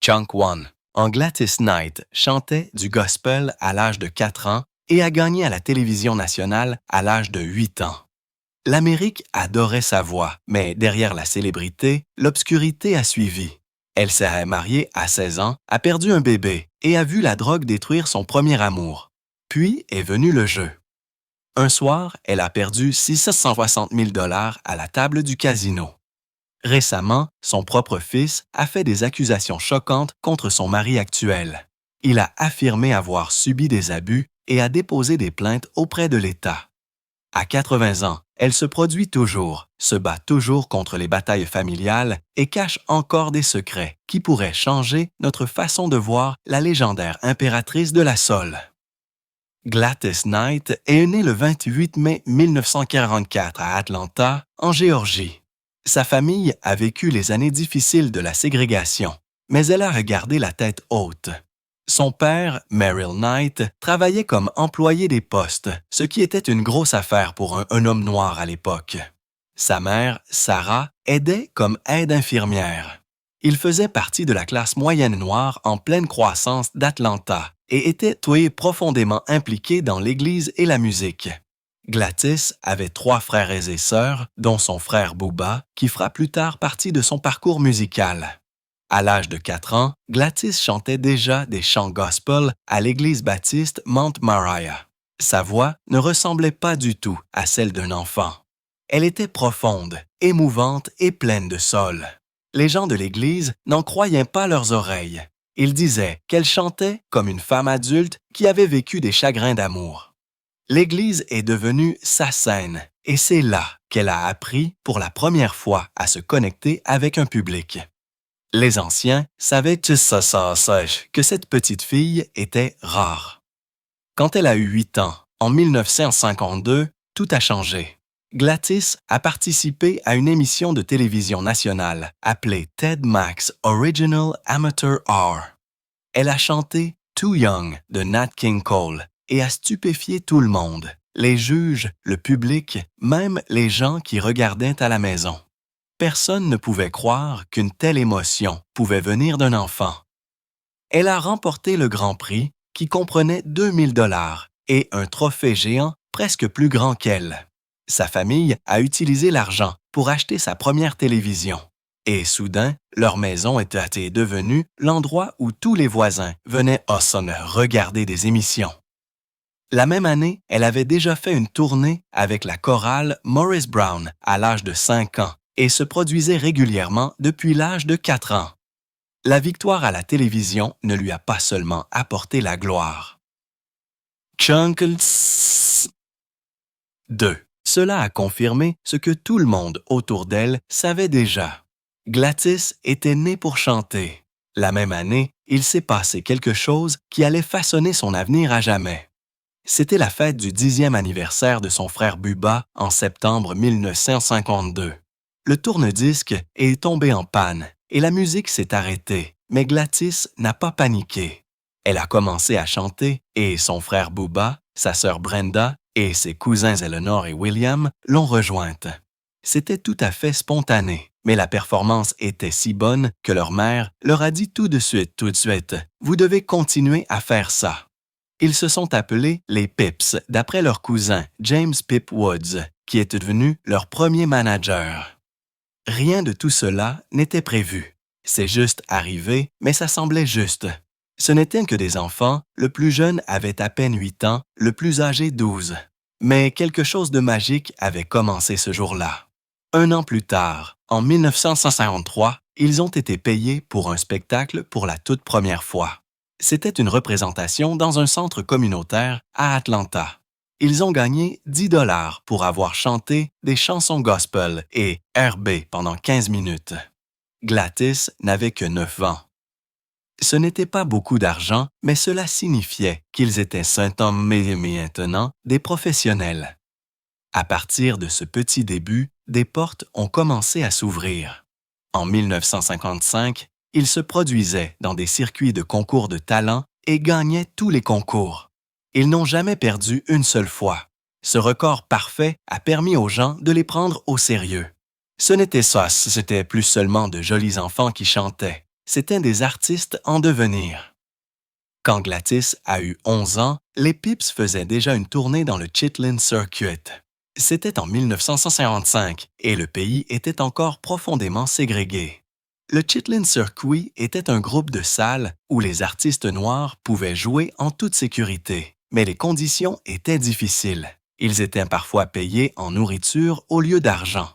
Chunk One, en Gladys Knight, chantait du gospel à l'âge de 4 ans et a gagné à la télévision nationale à l'âge de 8 ans. L'Amérique adorait sa voix, mais derrière la célébrité, l'obscurité a suivi. Elle s'est mariée à 16 ans, a perdu un bébé et a vu la drogue détruire son premier amour. Puis est venu le jeu. Un soir, elle a perdu 660 000 $ à la table du casino. Récemment, son propre fils a fait des accusations choquantes contre son mari actuel. Il a affirmé avoir subi des abus et a déposé des plaintes auprès de l'État. À 80 ans, elle se produit toujours, se bat toujours contre les batailles familiales et cache encore des secrets qui pourraient changer notre façon de voir la légendaire impératrice de la soul. Gladys Knight est née le 28 mai 1944 à Atlanta, en Géorgie. Sa famille a vécu les années difficiles de la ségrégation, mais elle a regardé la tête haute. Son père, Merrill Knight, travaillait comme employé des postes, ce qui était une grosse affaire pour un homme noir à l'époque. Sa mère, Sarah, aidait comme aide-infirmière. Il faisait partie de la classe moyenne noire en pleine croissance d'Atlanta et était profondément impliqué dans l'Église et la musique. Gladys avait 3 frères et sœurs, dont son frère Booba, qui fera plus tard partie de son parcours musical. À l'âge de 4 ans, Gladys chantait déjà des chants gospel à l'église baptiste Mount Moriah. Sa voix ne ressemblait pas du tout à celle d'un enfant. Elle était profonde, émouvante et pleine de sol. Les gens de l'église n'en croyaient pas leurs oreilles. Ils disaient qu'elle chantait comme une femme adulte qui avait vécu des chagrins d'amour. L'église est devenue sa scène et c'est là qu'elle a appris pour la première fois à se connecter avec un public. Les anciens savaient que cette petite fille était rare. Quand elle a eu 8 ans, en 1952, tout a changé. Gladys a participé à une émission de télévision nationale appelée Ted Mack's Original Amateur Hour. Elle a chanté Too Young de Nat King Cole et a stupéfié tout le monde, les juges, le public, même les gens qui regardaient à la maison. Personne ne pouvait croire qu'une telle émotion pouvait venir d'un enfant. Elle a remporté le Grand Prix qui comprenait 2000 $ et un trophée géant presque plus grand qu'elle. Sa famille a utilisé l'argent pour acheter sa première télévision. Et soudain, leur maison était devenue l'endroit où tous les voisins venaient regarder des émissions. La même année, elle avait déjà fait une tournée avec la chorale Morris Brown à l'âge de 5 ans et se produisait régulièrement depuis l'âge de 4 ans. La victoire à la télévision ne lui a pas seulement apporté la gloire. Chunkles 2. Cela a confirmé ce que tout le monde autour d'elle savait déjà. Gladys était née pour chanter. La même année, il s'est passé quelque chose qui allait façonner son avenir à jamais. C'était la fête du 10e anniversaire de son frère Booba en septembre 1952. Le tourne-disque est tombé en panne et la musique s'est arrêtée, mais Gladys n'a pas paniqué. Elle a commencé à chanter et son frère Booba, sa sœur Brenda et ses cousins Eleanor et William l'ont rejointe. C'était tout à fait spontané, mais la performance était si bonne que leur mère leur a dit tout de suite, « Vous devez continuer à faire ça ». Ils se sont appelés les Pips d'après leur cousin James Pip Woods, qui est devenu leur premier manager. Rien de tout cela n'était prévu. C'est juste arrivé, mais ça semblait juste. Ce n'étaient que des enfants, le plus jeune avait à peine 8 ans, le plus âgé 12. Mais quelque chose de magique avait commencé ce jour-là. 1 an plus tard, en 1953, ils ont été payés pour un spectacle pour la toute première fois. C'était une représentation dans un centre communautaire à Atlanta. Ils ont gagné 10 $ pour avoir chanté des chansons gospel et RB pendant 15 minutes. Gladys n'avait que 9 ans. Ce n'était pas beaucoup d'argent, mais cela signifiait qu'ils étaient maintenant des professionnels. À partir de ce petit début, des portes ont commencé à s'ouvrir. En 1955, ils se produisaient dans des circuits de concours de talent et gagnaient tous les concours. Ils n'ont jamais perdu une seule fois. Ce record parfait a permis aux gens de les prendre au sérieux. C'était plus seulement de jolis enfants qui chantaient. c'étaient des artistes en devenir. Quand Gladys a eu 11 ans, les Pips faisaient déjà une tournée dans le Chitlin Circuit. C'était en 1955 et le pays était encore profondément ségrégué. Le Chitlin Circuit était un groupe de salles où les artistes noirs pouvaient jouer en toute sécurité, mais les conditions étaient difficiles. Ils étaient parfois payés en nourriture au lieu d'argent.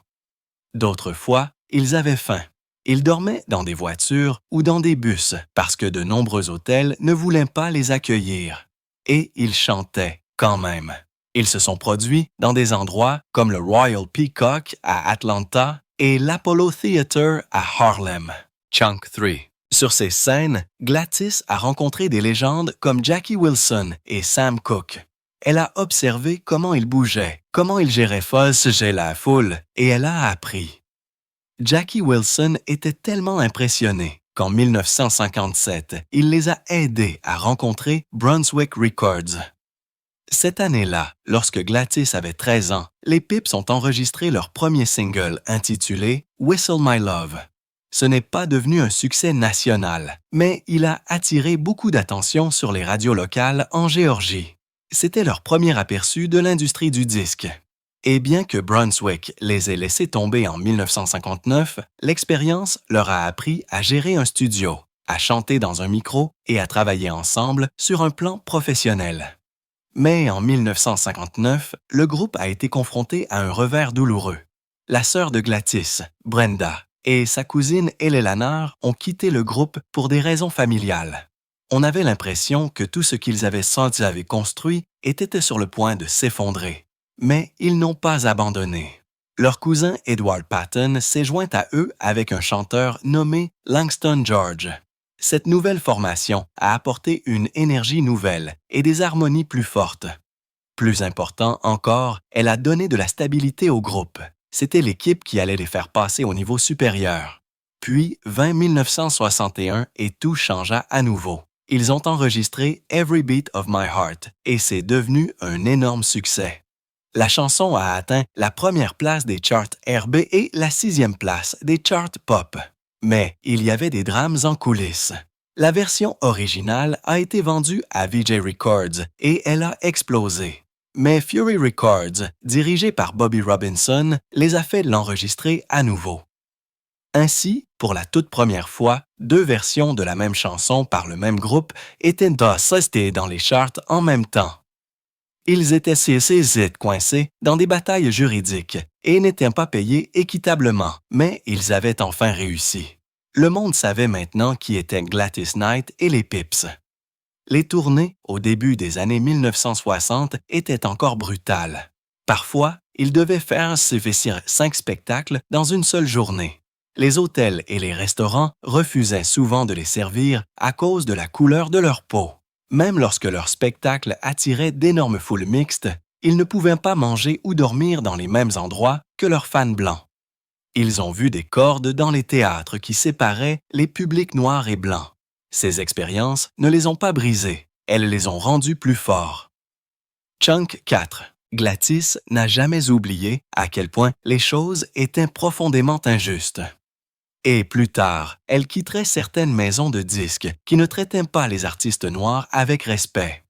D'autres fois, ils avaient faim. Ils dormaient dans des voitures ou dans des bus parce que de nombreux hôtels ne voulaient pas les accueillir. Et ils chantaient quand même. Ils se sont produits dans des endroits comme le Royal Peacock à Atlanta et l'Apollo Theater à Harlem. Chunk 3. Sur ces scènes, Gladys a rencontré des légendes comme Jackie Wilson et Sam Cooke. Elle a observé comment ils bougeaient, comment ils géraient la foule, et elle a appris. Jackie Wilson était tellement impressionné qu'en 1957, il les a aidés à rencontrer Brunswick Records. Cette année-là, lorsque Gladys avait 13 ans, les Pips ont enregistré leur premier single intitulé « Whistle My Love ». Ce n'est pas devenu un succès national, mais il a attiré beaucoup d'attention sur les radios locales en Géorgie. C'était leur premier aperçu de l'industrie du disque. Et bien que Brunswick les ait laissés tomber en 1959, l'expérience leur a appris à gérer un studio, à chanter dans un micro et à travailler ensemble sur un plan professionnel. Mais en 1959, le groupe a été confronté à un revers douloureux. La sœur de Gladys, Brenda, et sa cousine Eleanor ont quitté le groupe pour des raisons familiales. On avait l'impression que tout ce qu'ils avaient construit était sur le point de s'effondrer. Mais ils n'ont pas abandonné. Leur cousin Edward Patton s'est joint à eux avec un chanteur nommé Langston George. Cette nouvelle formation a apporté une énergie nouvelle et des harmonies plus fortes. Plus important encore, elle a donné de la stabilité au groupe. C'était l'équipe qui allait les faire passer au niveau supérieur. Puis vint 1961 et tout changea à nouveau. Ils ont enregistré Every Beat of My Heart et c'est devenu un énorme succès. La chanson a atteint la première place des charts RB et la 6e place des charts pop. Mais il y avait des drames en coulisses. La version originale a été vendue à Vijay Records et elle a explosé. Mais Fury Records, dirigé par Bobby Robinson, les a fait l'enregistrer à nouveau. Ainsi, pour la toute première fois, 2 versions de la même chanson par le même groupe étaient dans les charts en même temps. Ils étaient coincés dans des batailles juridiques et n'étaient pas payés équitablement, mais ils avaient enfin réussi. Le monde savait maintenant qui étaient Gladys Knight et les Pips. Les tournées, au début des années 1960, étaient encore brutales. Parfois, ils devaient faire 5 spectacles dans une seule journée. Les hôtels et les restaurants refusaient souvent de les servir à cause de la couleur de leur peau. Même lorsque leur spectacle attirait d'énormes foules mixtes, ils ne pouvaient pas manger ou dormir dans les mêmes endroits que leurs fans blancs. Ils ont vu des cordes dans les théâtres qui séparaient les publics noirs et blancs. Ces expériences ne les ont pas brisés, elles les ont rendus plus forts. Chunk 4. Gladys n'a jamais oublié à quel point les choses étaient profondément injustes. Et plus tard, elle quitterait certaines maisons de disques qui ne traitaient pas les artistes noirs avec respect.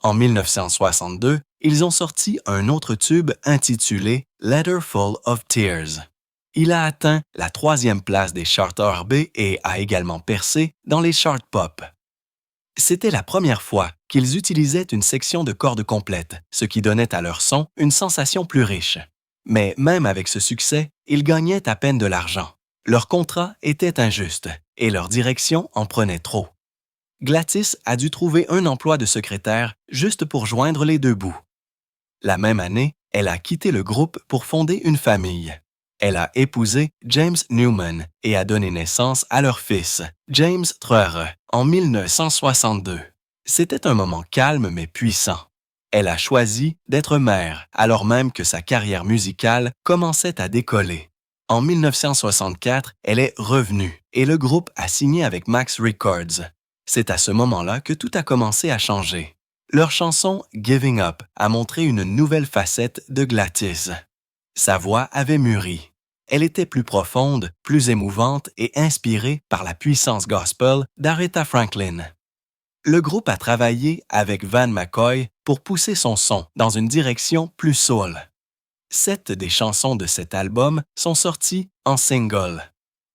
En 1962, ils ont sorti un autre tube intitulé « Letter Full of Tears ». Il a atteint la 3e place des charts RB et a également percé dans les charts pop. C'était la première fois qu'ils utilisaient une section de cordes complète, ce qui donnait à leur son une sensation plus riche. Mais même avec ce succès, ils gagnaient à peine de l'argent. Leur contrat était injuste et leur direction en prenait trop. Gladys a dû trouver un emploi de secrétaire juste pour joindre les 2 bouts. La même année, elle a quitté le groupe pour fonder une famille. Elle a épousé James Newman et a donné naissance à leur fils, James Treure, en 1962. C'était un moment calme mais puissant. Elle a choisi d'être mère alors même que sa carrière musicale commençait à décoller. En 1964, elle est revenue et le groupe a signé avec Max Records. C'est à ce moment-là que tout a commencé à changer. Leur chanson « Giving Up » a montré une nouvelle facette de Gladys. Sa voix avait mûri. Elle était plus profonde, plus émouvante et inspirée par la puissance gospel d'Aretha Franklin. Le groupe a travaillé avec Van McCoy pour pousser son son dans une direction plus soul. 7 des chansons de cet album sont sorties en single.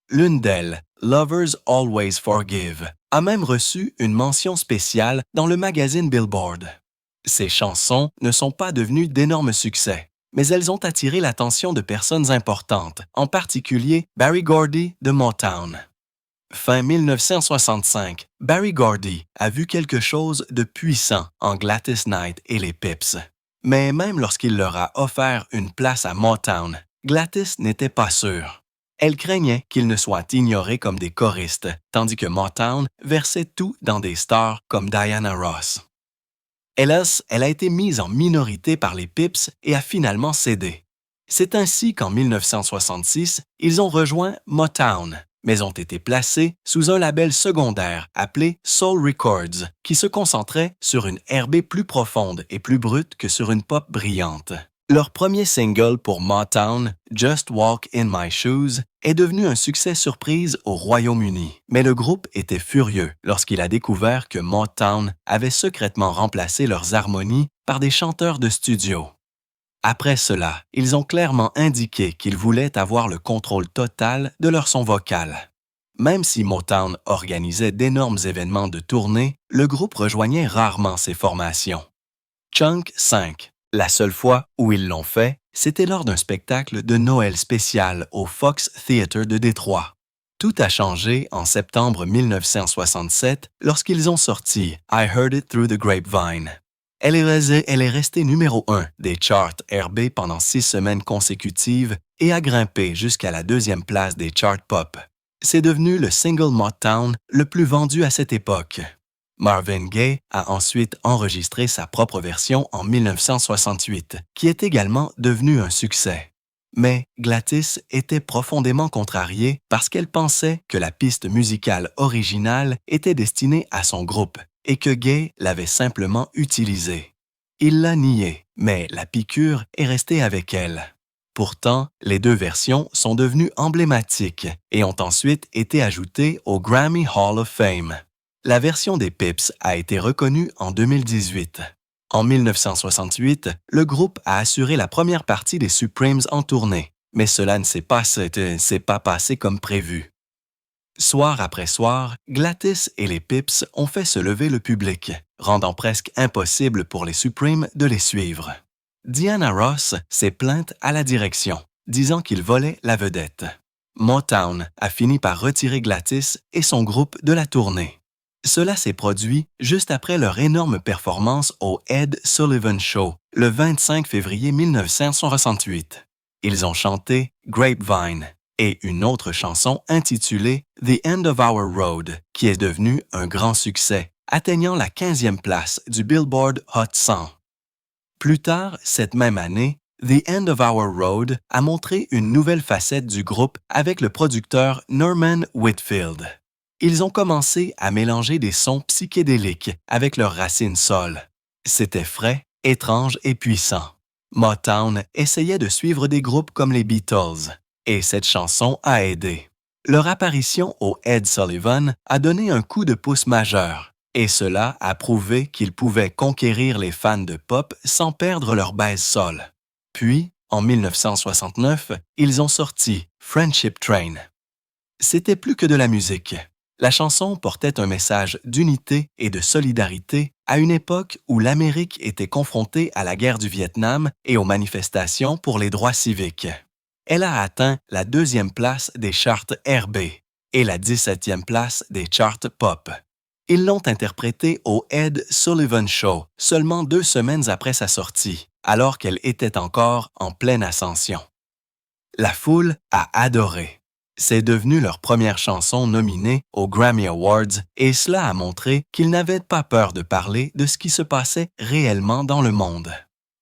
L'une d'elles, Lovers Always Forgive, a même reçu une mention spéciale dans le magazine Billboard. Ces chansons ne sont pas devenues d'énormes succès, mais elles ont attiré l'attention de personnes importantes, en particulier Berry Gordy de Motown. Fin 1965, Berry Gordy a vu quelque chose de puissant en Gladys Knight et les Pips. Mais même lorsqu'il leur a offert une place à Motown, Gladys n'était pas sûre. Elle craignait qu'ils ne soient ignorés comme des choristes, tandis que Motown versait tout dans des stars comme Diana Ross. Hélas, elle a été mise en minorité par les Pips et a finalement cédé. C'est ainsi qu'en 1966, ils ont rejoint Motown, mais ont été placés sous un label secondaire appelé Soul Records, qui se concentrait sur une R&B plus profonde et plus brute que sur une pop brillante. Leur premier single pour Motown, Just Walk in My Shoes, est devenu un succès surprise au Royaume-Uni. Mais le groupe était furieux lorsqu'il a découvert que Motown avait secrètement remplacé leurs harmonies par des chanteurs de studio. Après cela, ils ont clairement indiqué qu'ils voulaient avoir le contrôle total de leur son vocal. Même si Motown organisait d'énormes événements de tournée, le groupe rejoignait rarement ces formations. Chunk 5. La seule fois où ils l'ont fait, c'était lors d'un spectacle de Noël spécial au Fox Theatre de Détroit. Tout a changé en septembre 1967 lorsqu'ils ont sorti I Heard It Through the Grapevine. Elle est restée numéro 1 des charts R&B pendant 6 semaines consécutives et a grimpé jusqu'à la 2e place des charts pop. C'est devenu le single Motown le plus vendu à cette époque. Marvin Gaye a ensuite enregistré sa propre version en 1968, qui est également devenue un succès. Mais Gladys était profondément contrariée parce qu'elle pensait que la piste musicale originale était destinée à son groupe et que Gaye l'avait simplement utilisée. Il l'a nié, mais la piqûre est restée avec elle. Pourtant, les 2 versions sont devenues emblématiques et ont ensuite été ajoutées au Grammy Hall of Fame. La version des Pips a été reconnue en 2018. En 1968, le groupe a assuré la première partie des Supremes en tournée, mais cela ne s'est pas passé comme prévu. Soir après soir, Gladys et les Pips ont fait se lever le public, rendant presque impossible pour les Supremes de les suivre. Diana Ross s'est plainte à la direction, disant qu'ils volaient la vedette. Motown a fini par retirer Gladys et son groupe de la tournée. Cela s'est produit juste après leur énorme performance au Ed Sullivan Show, le 25 février 1968. Ils ont chanté Grapevine et une autre chanson intitulée The End of Our Road, qui est devenue un grand succès, atteignant la 15e place du Billboard Hot 100. Plus tard, cette même année, The End of Our Road a montré une nouvelle facette du groupe avec le producteur Norman Whitfield. Ils ont commencé à mélanger des sons psychédéliques avec leurs racines soul. C'était frais, étrange et puissant. Motown essayait de suivre des groupes comme les Beatles, et cette chanson a aidé. Leur apparition au Ed Sullivan a donné un coup de pouce majeur, et cela a prouvé qu'ils pouvaient conquérir les fans de pop sans perdre leur base soul. Puis, en 1969, ils ont sorti Friendship Train. C'était plus que de la musique. La chanson portait un message d'unité et de solidarité à une époque où l'Amérique était confrontée à la guerre du Vietnam et aux manifestations pour les droits civiques. Elle a atteint la 2e place des charts R&B et la 17e place des charts pop. Ils l'ont interprétée au Ed Sullivan Show seulement 2 semaines après sa sortie, alors qu'elle était encore en pleine ascension. La foule a adoré. C'est devenu leur première chanson nominée aux Grammy Awards et cela a montré qu'ils n'avaient pas peur de parler de ce qui se passait réellement dans le monde.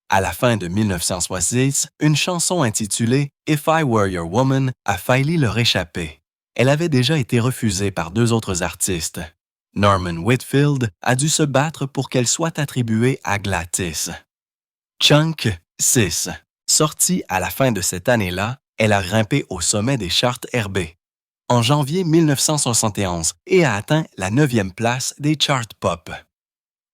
À la fin de 1966, une chanson intitulée If I Were Your Woman a failli leur échapper. Elle avait déjà été refusée par 2 autres artistes. Norman Whitfield a dû se battre pour qu'elle soit attribuée à Gladys. Chunk 6. Sorti à la fin de cette année-là, Elle a grimpé au sommet des charts RB en janvier 1971 et a atteint la 9e place des charts pop.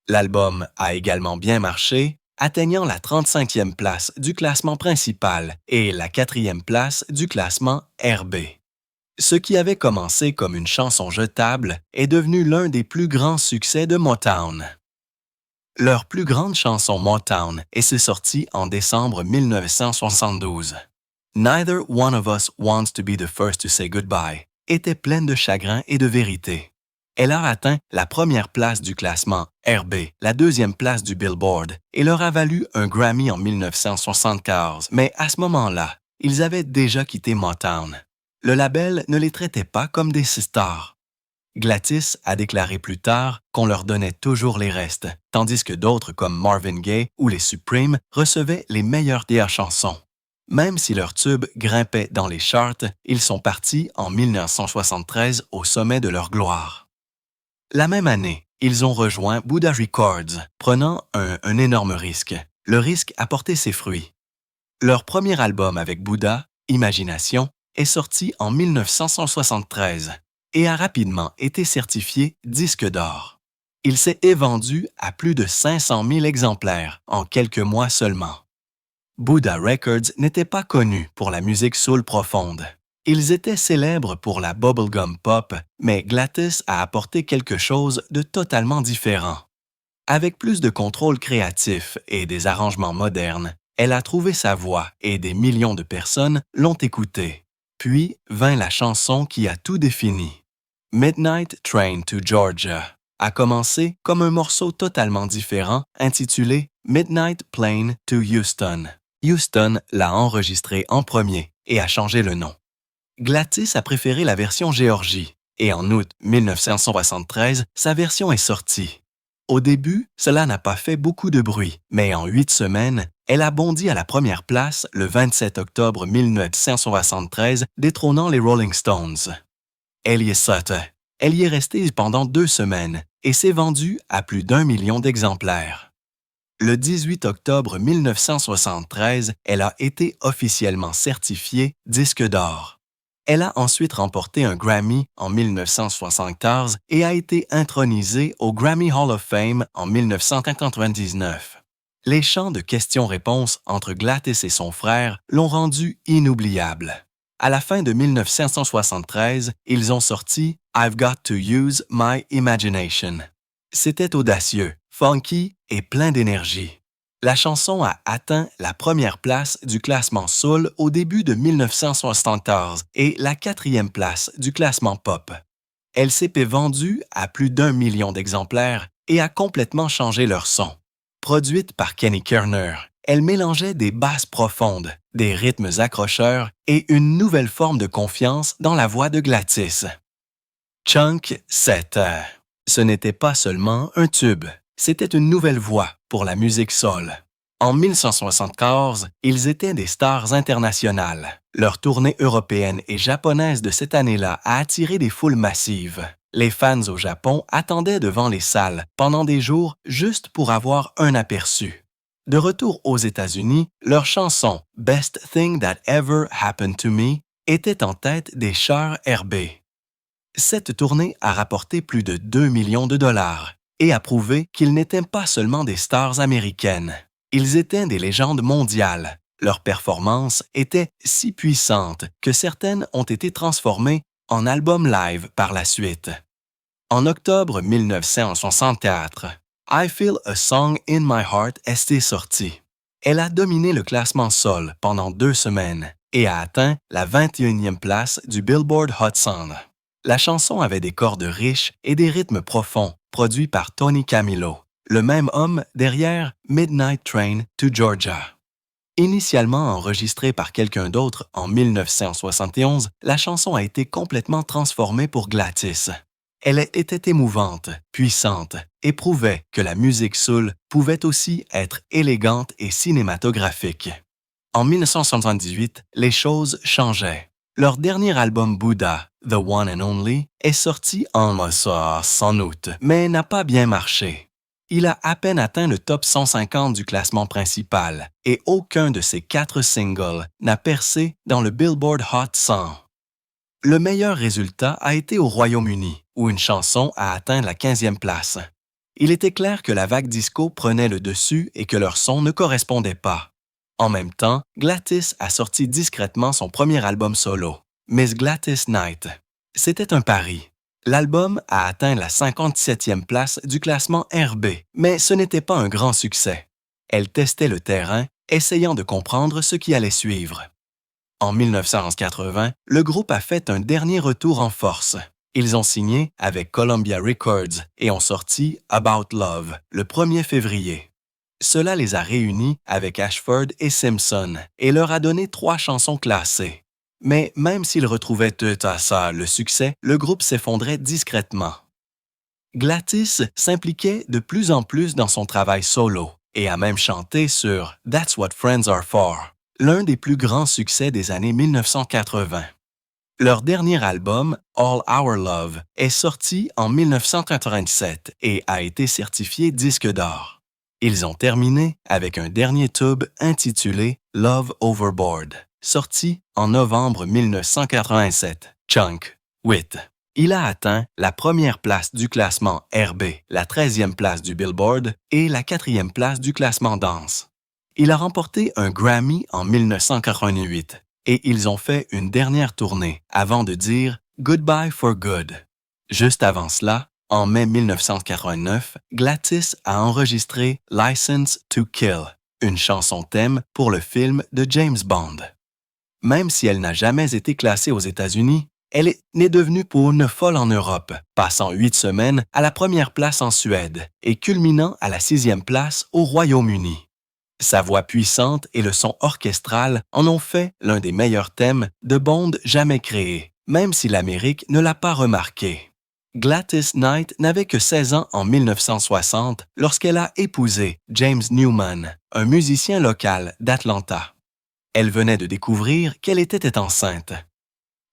L'album a également bien marché, atteignant la 35e place du classement principal et la 4e place du classement RB. Ce qui avait commencé comme une chanson jetable est devenu l'un des plus grands succès de Motown. Leur plus grande chanson Motown est sortie en décembre 1972. Neither One of Us Wants to Be the First to Say Goodbye était pleine de chagrin et de vérité. Elle a atteint la première place du classement RB, la 2e place du Billboard, et leur a valu un Grammy en 1974. Mais à ce moment-là, ils avaient déjà quitté Motown. Le label ne les traitait pas comme des stars. Gladys a déclaré plus tard qu'on leur donnait toujours les restes, tandis que d'autres comme Marvin Gaye ou les Supremes recevaient les meilleures des chansons. Même si leurs tubes grimpaient dans les charts, ils sont partis en 1973 au sommet de leur gloire. La même année, ils ont rejoint Buddah Records, prenant un énorme risque. Le risque a porté ses fruits. Leur premier album avec Buddah, Imagination, est sorti en 1973 et a rapidement été certifié disque d'or. Il s'est vendu à plus de 500 000 exemplaires en quelques mois seulement. Buddah Records n'était pas connu pour la musique soul profonde. Ils étaient célèbres pour la bubblegum pop, mais Gladys a apporté quelque chose de totalement différent. Avec plus de contrôle créatif et des arrangements modernes, elle a trouvé sa voix et des millions de personnes l'ont écoutée. Puis vint la chanson qui a tout défini. Midnight Train to Georgia a commencé comme un morceau totalement différent intitulé Midnight Plane to Houston. Houston l'a enregistré en premier et a changé le nom. Gladys a préféré la version Géorgie et en août 1973, sa version est sortie. Au début, cela n'a pas fait beaucoup de bruit, mais en 8 semaines, elle a bondi à la première place le 27 octobre 1973, détrônant les Rolling Stones. Elle y est restée pendant 2 semaines et s'est vendue à plus d'1 million d'exemplaires. Le 18 octobre 1973, elle a été officiellement certifiée disque d'or. Elle a ensuite remporté un Grammy en 1974 et a été intronisée au Grammy Hall of Fame en 1999. Les chants de questions-réponses entre Gladys et son frère l'ont rendue inoubliable. À la fin de 1973, ils ont sorti I've Got to Use My Imagination. C'était audacieux, funky et plein d'énergie. La chanson a atteint la première place du classement soul au début de 1974 et la 4e place du classement pop. Elle s'est vendue à plus d'1 million d'exemplaires et a complètement changé leur son. Produite par Kenny Kerner, elle mélangeait des basses profondes, des rythmes accrocheurs et une nouvelle forme de confiance dans la voix de Gladys. Chunk 7. Ce n'était pas seulement un tube, c'était une nouvelle voix pour la musique soul. En 1974, ils étaient des stars internationales. Leur tournée européenne et japonaise de cette année-là a attiré des foules massives. Les fans au Japon attendaient devant les salles pendant des jours juste pour avoir un aperçu. De retour aux États-Unis, leur chanson « Best Thing That Ever Happened to Me » était en tête des charts RB. Cette tournée a rapporté plus de 2 millions de dollars et a prouvé qu'ils n'étaient pas seulement des stars américaines. Ils étaient des légendes mondiales. Leurs performances étaient si puissantes que certaines ont été transformées en albums live par la suite. En octobre 1964, I Feel a Song in My Heart est sortie. Elle a dominé le classement soul pendant 2 semaines et a atteint la 21e place du Billboard Hot 100. La chanson avait des cordes riches et des rythmes profonds produits par Tony Camillo, le même homme derrière Midnight Train to Georgia. Initialement enregistrée par quelqu'un d'autre en 1971, la chanson a été complètement transformée pour Gladys. Elle était émouvante, puissante et prouvait que la musique soul pouvait aussi être élégante et cinématographique. En 1978, les choses changeaient. Leur dernier album Buddah, The One and Only, est sorti en août, mais n'a pas bien marché. Il a à peine atteint le top 150 du classement principal et aucun de ses 4 singles n'a percé dans le Billboard Hot 100. Le meilleur résultat a été au Royaume-Uni, où une chanson a atteint la 15e place. Il était clair que la vague disco prenait le dessus et que leur son ne correspondait pas. En même temps, Gladys a sorti discrètement son premier album solo, Miss Gladys Knight. C'était un pari. L'album a atteint la 57e place du classement RB, mais ce n'était pas un grand succès. Elle testait le terrain, essayant de comprendre ce qui allait suivre. En 1980, le groupe a fait un dernier retour en force. Ils ont signé avec Columbia Records et ont sorti About Love le 1er février. Cela les a réunis avec Ashford et Simpson et leur a donné 3 chansons classées. Mais même s'ils retrouvaient tout à ça le succès, le groupe s'effondrait discrètement. Gladys s'impliquait de plus en plus dans son travail solo et a même chanté sur That's What Friends Are For, l'un des plus grands succès des années 1980. Leur dernier album, All Our Love, est sorti en 1997 et a été certifié disque d'or. Ils ont terminé avec un dernier tube intitulé Love Overboard, sorti en novembre 1987, Chunk With. Il a atteint la première place du classement RB, la 13e place du Billboard et la 4e place du classement Dance. Il a remporté un Grammy en 1988 et ils ont fait une dernière tournée avant de dire « Goodbye for good ». Juste avant cela, en mai 1989, Gladys a enregistré « License to Kill », une chanson thème pour le film de James Bond. Même si elle n'a jamais été classée aux États-Unis, elle est devenue pour une folle en Europe, passant 8 semaines à la première place en Suède et culminant à la 6e place au Royaume-Uni. Sa voix puissante et le son orchestral en ont fait l'un des meilleurs thèmes de Bond jamais créés, même si l'Amérique ne l'a pas remarqué. Gladys Knight n'avait que 16 ans en 1960 lorsqu'elle a épousé James Newman, un musicien local d'Atlanta. Elle venait de découvrir qu'elle était enceinte.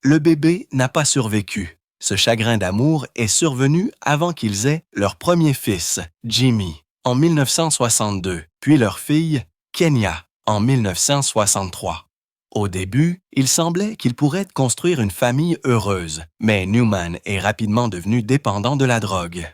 Le bébé n'a pas survécu. Ce chagrin d'amour est survenu avant qu'ils aient leur premier fils, Jimmy, en 1962, puis leur fille, Kenya, en 1963. Au début, il semblait qu'ils pourraient construire une famille heureuse, mais Newman est rapidement devenu dépendant de la drogue.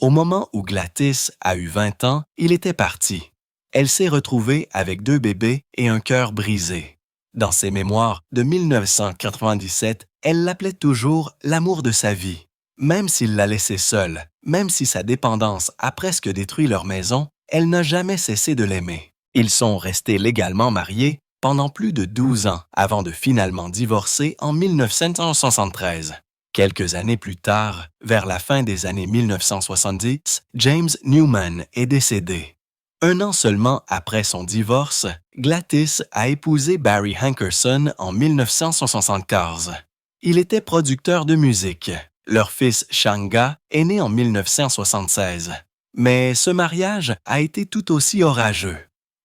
Au moment où Gladys a eu 20 ans, il était parti. Elle s'est retrouvée avec 2 bébés et un cœur brisé. Dans ses mémoires de 1997, elle l'appelait toujours l'amour de sa vie. Même s'il l'a laissée seule, même si sa dépendance a presque détruit leur maison, elle n'a jamais cessé de l'aimer. Ils sont restés légalement mariés pendant plus de 12 ans avant de finalement divorcer en 1973. Quelques années plus tard, vers la fin des années 1970, James Newman est décédé. 1 an seulement après son divorce, Gladys a épousé Barry Hankerson en 1974. Il était producteur de musique. Leur fils Shanga est né en 1976. Mais ce mariage a été tout aussi orageux.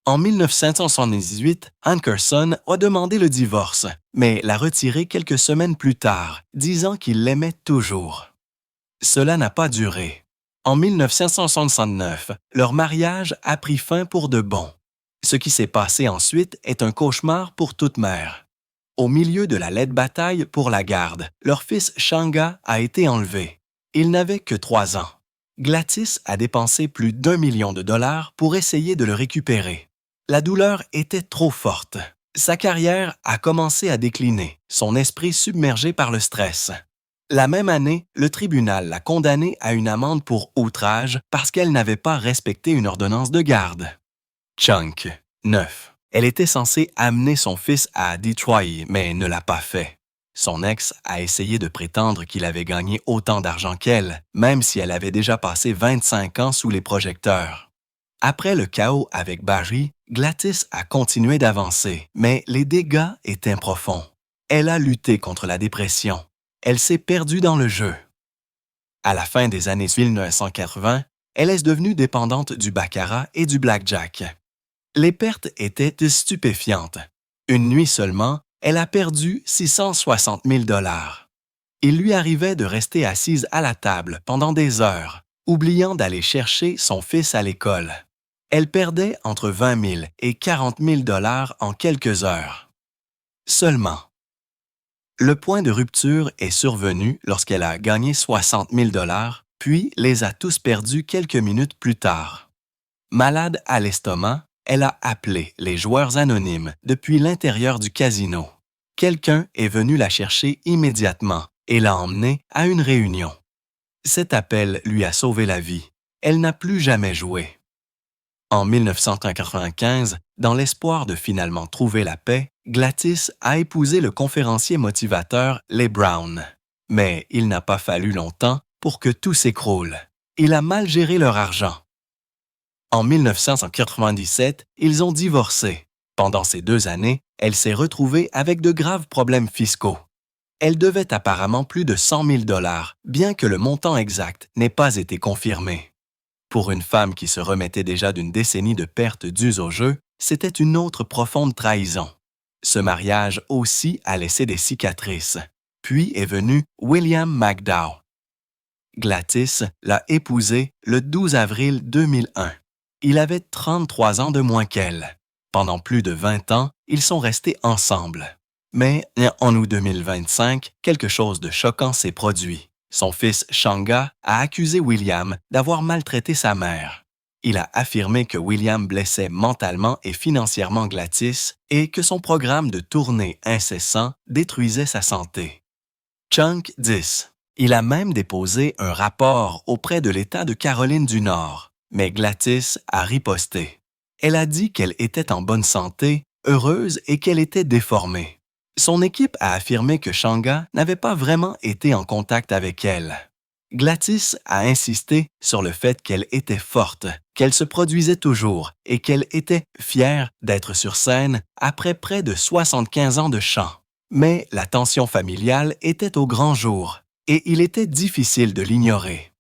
En 1978, Hankerson a demandé le divorce, mais l'a retiré quelques semaines plus tard, disant qu'il l'aimait toujours. Cela n'a pas duré. En 1969, leur mariage a pris fin pour de bon. Ce qui s'est passé ensuite est un cauchemar pour toute mère. Au milieu de la laide bataille pour la garde, leur fils Shanga a été enlevé. Il n'avait que 3 ans. Gladys a dépensé plus d'1 million de dollars pour essayer de le récupérer. La douleur était trop forte. Sa carrière a commencé à décliner, son esprit submergé par le stress. La même année, le tribunal l'a condamnée à une amende pour outrage parce qu'elle n'avait pas respecté une ordonnance de garde. Chunk 9. Elle était censée amener son fils à Detroit, mais ne l'a pas fait. Son ex a essayé de prétendre qu'il avait gagné autant d'argent qu'elle, même si elle avait déjà passé 25 ans sous les projecteurs. Après le chaos avec Barry, Gladys a continué d'avancer, mais les dégâts étaient profonds. Elle a lutté contre la dépression. Elle s'est perdue dans le jeu. À la fin des années 1980, elle est devenue dépendante du baccarat et du blackjack. Les pertes étaient stupéfiantes. Une nuit seulement, elle a perdu 660 000 $. Il lui arrivait de rester assise à la table pendant des heures, oubliant d'aller chercher son fils à l'école. Elle perdait entre 20 000 et 40 000 dollars en quelques heures. Seulement. Le point de rupture est survenu lorsqu'elle a gagné 60 000 dollars, puis les a tous perdus quelques minutes plus tard. Malade à l'estomac, elle a appelé les joueurs anonymes depuis l'intérieur du casino. Quelqu'un est venu la chercher immédiatement et l'a emmenée à une réunion. Cet appel lui a sauvé la vie. Elle n'a plus jamais joué. En 1995, dans l'espoir de finalement trouver la paix, Gladys a épousé le conférencier motivateur Les Brown. Mais il n'a pas fallu longtemps pour que tout s'écroule. Il a mal géré leur argent. En 1997, ils ont divorcé. Pendant ces 2 années, elle s'est retrouvée avec de graves problèmes fiscaux. Elle devait apparemment plus de 100 000 dollars, bien que le montant exact n'ait pas été confirmé. Pour une femme qui se remettait déjà d'une décennie de pertes dues au jeu, c'était une autre profonde trahison. Ce mariage aussi a laissé des cicatrices. Puis est venu William McDowell. Gladys l'a épousé le 12 avril 2001. Il avait 33 ans de moins qu'elle. Pendant plus de 20 ans, ils sont restés ensemble. Mais en août 2025, quelque chose de choquant s'est produit. Son fils Shanga a accusé William d'avoir maltraité sa mère. Il a affirmé que William blessait mentalement et financièrement Gladys et que son programme de tournée incessant détruisait sa santé. Chunk 10. Il a même déposé un rapport auprès de l'État de Caroline du Nord, mais Gladys a riposté. Elle a dit qu'elle était en bonne santé, heureuse et qu'elle était déformée. Son équipe a affirmé que Shanga n'avait pas vraiment été en contact avec elle. Gladys a insisté sur le fait qu'elle était forte, qu'elle se produisait toujours et qu'elle était fière d'être sur scène après près de 75 ans de chant. Mais la tension familiale était au grand jour et il était difficile de l'ignorer.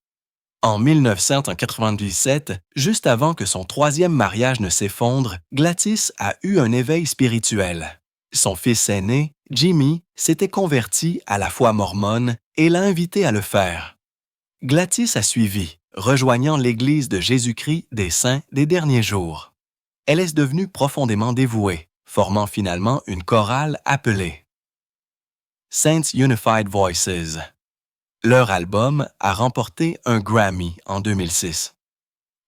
En 1997, juste avant que son 3e mariage ne s'effondre, Gladys a eu un éveil spirituel. Son fils aîné, Jimmy, s'était converti à la foi mormone et l'a invité à le faire. Gladys a suivi, rejoignant l'Église de Jésus-Christ des Saints des derniers jours. Elle est devenue profondément dévouée, formant finalement une chorale appelée Saints Unified Voices. Leur album a remporté un Grammy en 2006.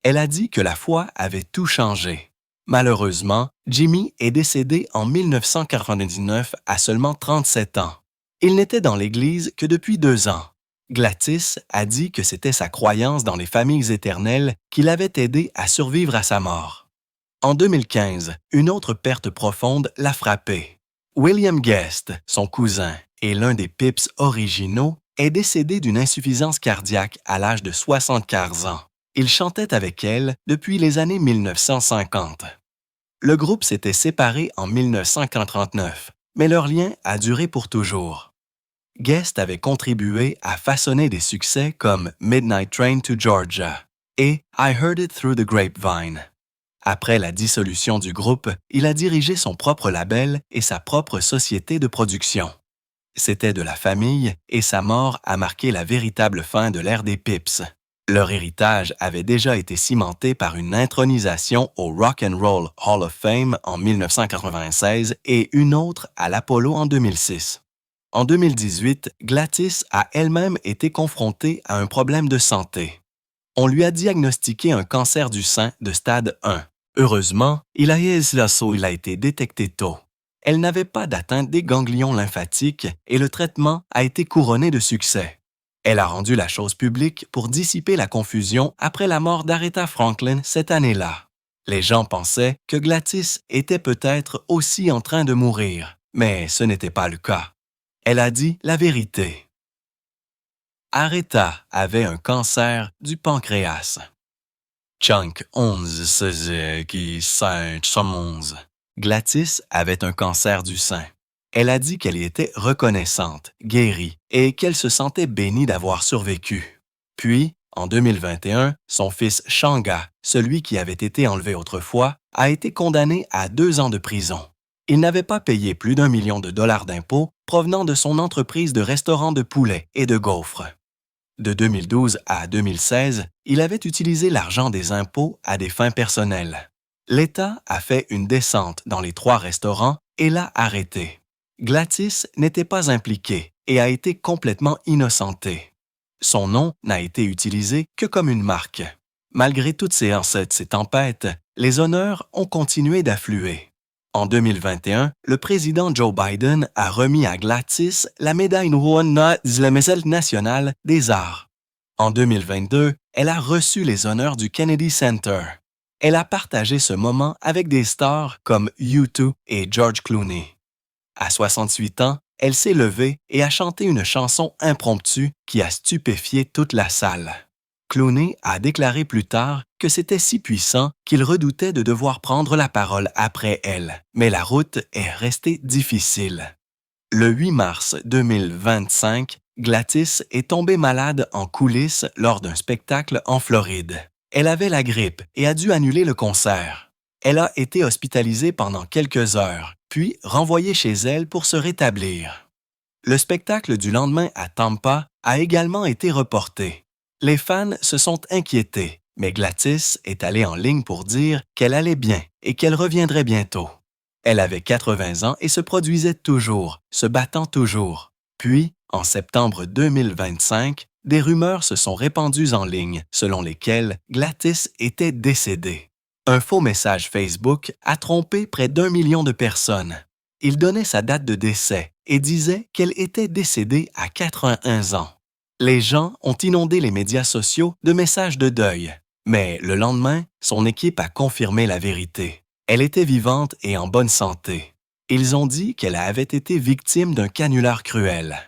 Elle a dit que la foi avait tout changé. Malheureusement, Jimmy est décédé en 1999 à seulement 37 ans. Il n'était dans l'Église que depuis 2 ans. Gladys a dit que c'était sa croyance dans les familles éternelles qui l'avait aidé à survivre à sa mort. En 2015, une autre perte profonde l'a frappé. William Guest, son cousin et l'un des Pips originaux, est décédé d'une insuffisance cardiaque à l'âge de 75 ans. Il chantait avec elle depuis les années 1950. Le groupe s'était séparé en 1939, mais leur lien a duré pour toujours. Guest avait contribué à façonner des succès comme Midnight Train to Georgia et I Heard It Through the Grapevine. Après la dissolution du groupe, il a dirigé son propre label et sa propre société de production. C'était de la famille et sa mort a marqué la véritable fin de l'ère des Pips. Leur héritage avait déjà été cimenté par une intronisation au Rock and Roll Hall of Fame en 1996 et une autre à l'Apollo en 2006. En 2018, Gladys a elle-même été confrontée à un problème de santé. On lui a diagnostiqué un cancer du sein de stade 1. Heureusement, il a été détecté tôt. Elle n'avait pas d'atteinte des ganglions lymphatiques et le traitement a été couronné de succès. Elle a rendu la chose publique pour dissiper la confusion après la mort d'Aretha Franklin cette année-là. Les gens pensaient que Gladys était peut-être aussi en train de mourir, mais ce n'était pas le cas. Elle a dit la vérité. Aretha avait un cancer du pancréas. Chunk 11 Gladys avait un cancer du sein. Elle a dit qu'elle y était reconnaissante, guérie et qu'elle se sentait bénie d'avoir survécu. Puis, en 2021, son fils Shanga, celui qui avait été enlevé autrefois, a été condamné à 2 ans de prison. Il n'avait pas payé plus d'1 million de dollars d'impôts provenant de son entreprise de restaurants de poulet et de gaufres. De 2012 à 2016, il avait utilisé l'argent des impôts à des fins personnelles. L'État a fait une descente dans les 3 restaurants et l'a arrêté. Gladys n'était pas impliqué et a été complètement innocenté. Son nom n'a été utilisé que comme une marque. Malgré toutes ces tempêtes, les honneurs ont continué d'affluer. En 2021, le président Joe Biden a remis à Gladys la médaille nationale des arts. En 2022, elle a reçu les honneurs du Kennedy Center. Elle a partagé ce moment avec des stars comme U2 et George Clooney. À 68 ans, elle s'est levée et a chanté une chanson impromptue qui a stupéfié toute la salle. Clooney a déclaré plus tard que c'était si puissant qu'il redoutait de devoir prendre la parole après elle, mais la route est restée difficile. Le 8 mars 2025, Gladys est tombée malade en coulisses lors d'un spectacle en Floride. Elle avait la grippe et a dû annuler le concert. Elle a été hospitalisée pendant quelques heures, puis renvoyée chez elle pour se rétablir. Le spectacle du lendemain à Tampa a également été reporté. Les fans se sont inquiétés, mais Gladys est allée en ligne pour dire qu'elle allait bien et qu'elle reviendrait bientôt. Elle avait 80 ans et se produisait toujours, se battant toujours. Puis, en septembre 2025, des rumeurs se sont répandues en ligne selon lesquelles Gladys était décédée. Un faux message Facebook a trompé près d'1 million de personnes. Il donnait sa date de décès et disait qu'elle était décédée à 81 ans. Les gens ont inondé les médias sociaux de messages de deuil, mais le lendemain, son équipe a confirmé la vérité. Elle était vivante et en bonne santé. Ils ont dit qu'elle avait été victime d'un canular cruel.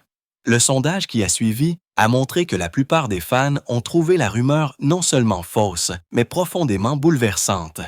Le sondage qui a suivi a montré que la plupart des fans ont trouvé la rumeur non seulement fausse, mais profondément bouleversante.